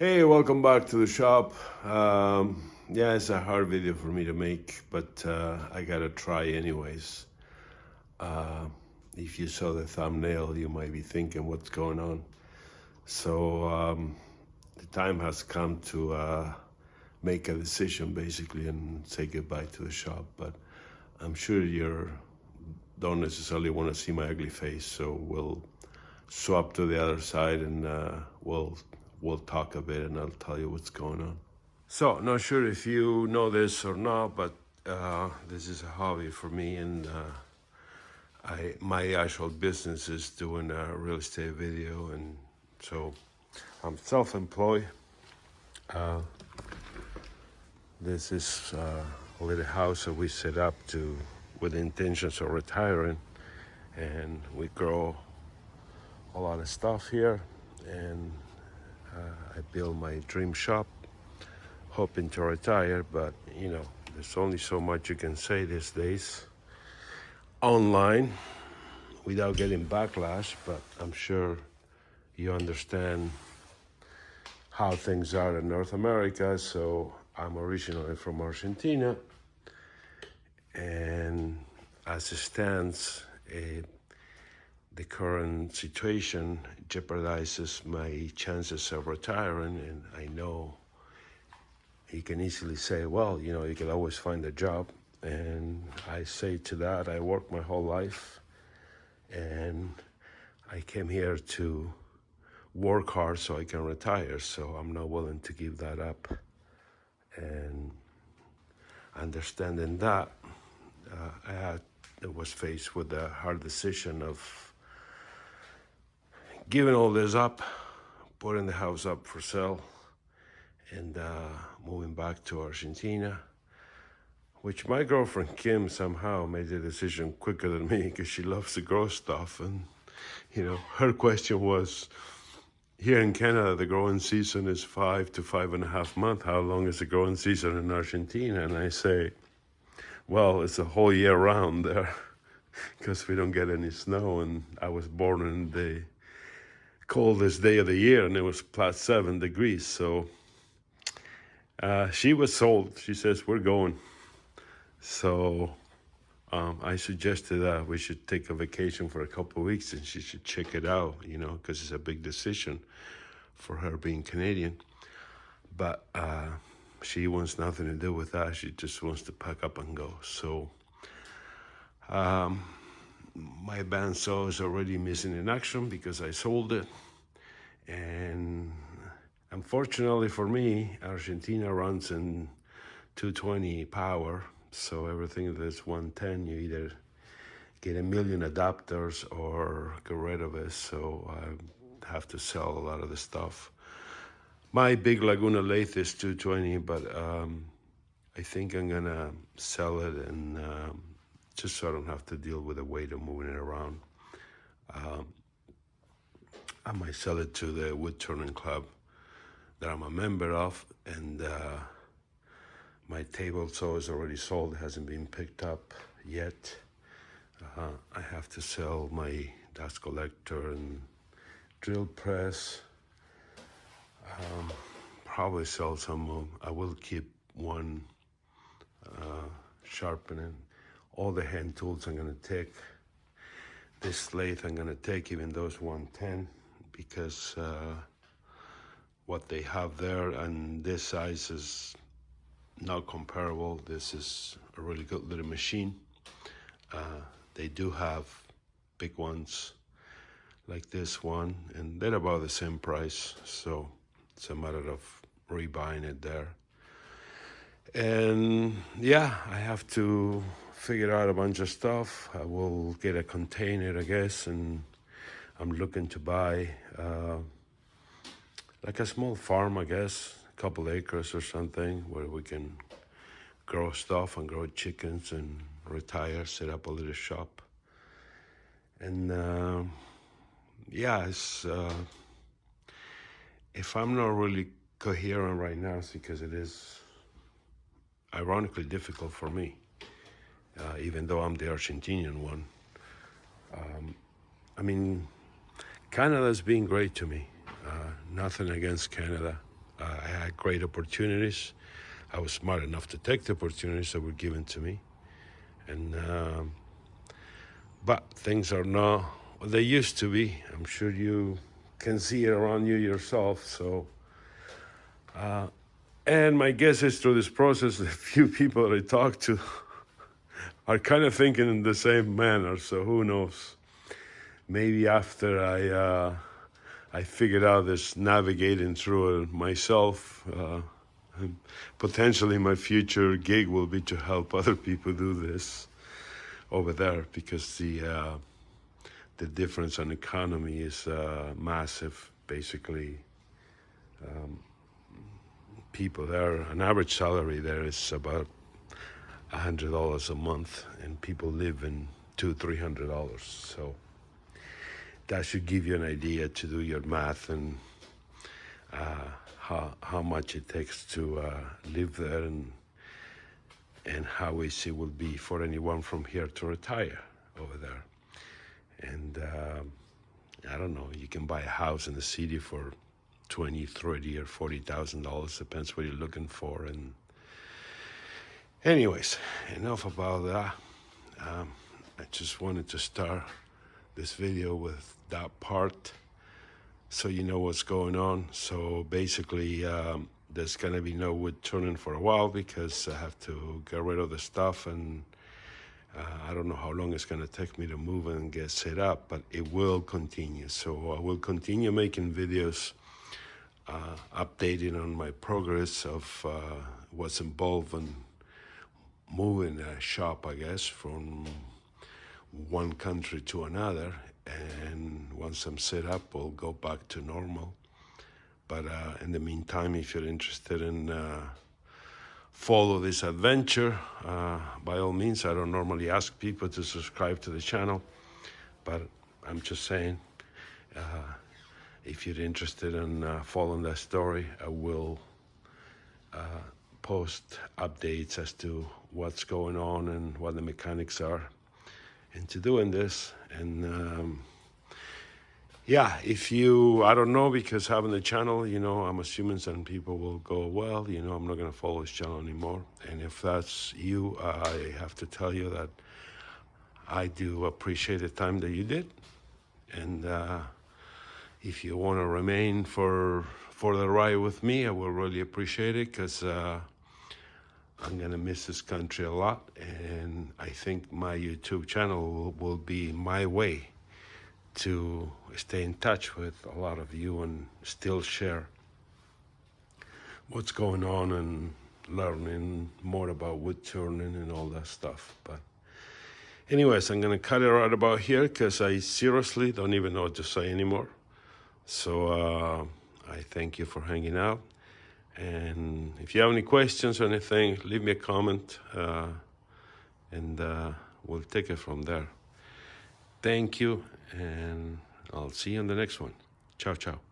Hey, welcome back to the shop. Yeah, it's a hard video for me to make, but I gotta try anyways. Uh, if you saw the thumbnail, you might be thinking what's going on. So the time has come to make a decision basically and say goodbye to the shop. But I'm sure you don't necessarily want to see my ugly face, so we'll swap to the other side and we'll talk a bit and I'll tell you what's going on. So, not sure if you know this or not, but this is a hobby for me, and my actual business is doing a real estate video, and so I'm self-employed. This is a little house that we set up to with intentions of retiring, and we grow a lot of stuff here, and I build my dream shop hoping to retire, but there's only so much you can say these days online without getting backlash. But I'm sure you understand how things are in North America. So I'm originally from Argentina, and as it stands, the current situation jeopardizes my chances of retiring, and I know you can easily say, well, you can always find a job. And I say to that, I worked my whole life, and I came here to work hard so I can retire, so I'm not willing to give that up. And understanding that, I was faced with the hard decision of giving all this up, putting the house up for sale, and moving back to Argentina, which my girlfriend Kim somehow made the decision quicker than me because she loves to grow stuff. And, her question was, here in Canada, the growing season is 5 to 5.5 months. How long is the growing season in Argentina? And I say, well, it's a whole year round there because we don't get any snow. And I was born in the coldest day of the year, and it was plus 7 degrees. So she was sold. She says, we're going. So I suggested that we should take a vacation for a couple of weeks and she should check it out, because it's a big decision for her being Canadian. But she wants nothing to do with that. She just wants to pack up and go. So my bandsaw is already missing in action because I sold it. And unfortunately for me, Argentina runs in 220 power. So everything that's 110, you either get a million adapters or get rid of it. So I have to sell a lot of the stuff. My big Laguna lathe is 220, but I think I'm gonna sell it, and just so I don't have to deal with the weight of moving it around. I might sell it to the Woodturning club that I'm a member of, and my table saw is already sold, hasn't been picked up yet. I have to sell my dust collector and drill press. Probably sell some of, I will keep one sharpening. All the hand tools I'm gonna take. This lathe I'm gonna take, even though it's 110, because what they have there and this size is not comparable. This is a really good little machine. They do have big ones like this one, and they're about the same price, so it's a matter of rebuying it there. And yeah, I have to figure out a bunch of stuff. I will get a container, I guess, and I'm looking to buy like a small farm, I guess, a couple acres or something, where we can grow stuff and grow chickens and retire, set up a little shop. And yeah, it's, if I'm not really coherent right now, it's because it is ironically difficult for me, even though I'm the Argentinian one. I mean, Canada's been great to me. Nothing against Canada. I had great opportunities. I was smart enough to take the opportunities that were given to me. And but things are not what they used to be. I'm sure you can see it around you yourself. So, and my guess is through this process, the few people that I talk to are kind of thinking in the same manner. So who knows? Maybe after I figured out this navigating through it myself, potentially my future gig will be to help other people do this over there, because the difference in economy is massive. Basically, people there, an average salary there is about $100 a month, and people live in $200-300. So that should give you an idea to do your math and how much it takes to live there, and how easy it will be for anyone from here to retire over there. And I don't know, you can buy a house in the city for $20, $30, or $40,000, depends what you're looking for. And anyways, enough about that. I just wanted to start this video with that part so you know what's going on. So basically, there's gonna be no wood turning for a while because I have to get rid of the stuff, and I don't know how long it's gonna take me to move and get set up, but it will continue. So I will continue making videos updating on my progress of what's involved in moving a shop, I guess, from one country to another. And once I'm set up, we'll go back to normal. But in the meantime, if you're interested in follow this adventure, by all means. I don't normally ask people to subscribe to the channel, but I'm just saying, if you're interested in following that story, I will post updates as to what's going on and what the mechanics are into doing this. And yeah, if you, I don't know, because having the channel, you know, I'm assuming some people will go, well, you know, I'm not going to follow this channel anymore. And if that's you, I have to tell you that I do appreciate the time that you did. And if you want to remain for the ride with me, I will really appreciate it, because I'm going to miss this country a lot. And I think my YouTube channel will be my way to stay in touch with a lot of you and still share what's going on and learning more about wood turning and all that stuff. But anyways, I'm going to cut it right about here, because I seriously don't even know what to say anymore. So I thank you for hanging out. And if you have any questions or anything, leave me a comment, and we'll take it from there. Thank you, and I'll see you on the next one. Ciao, ciao.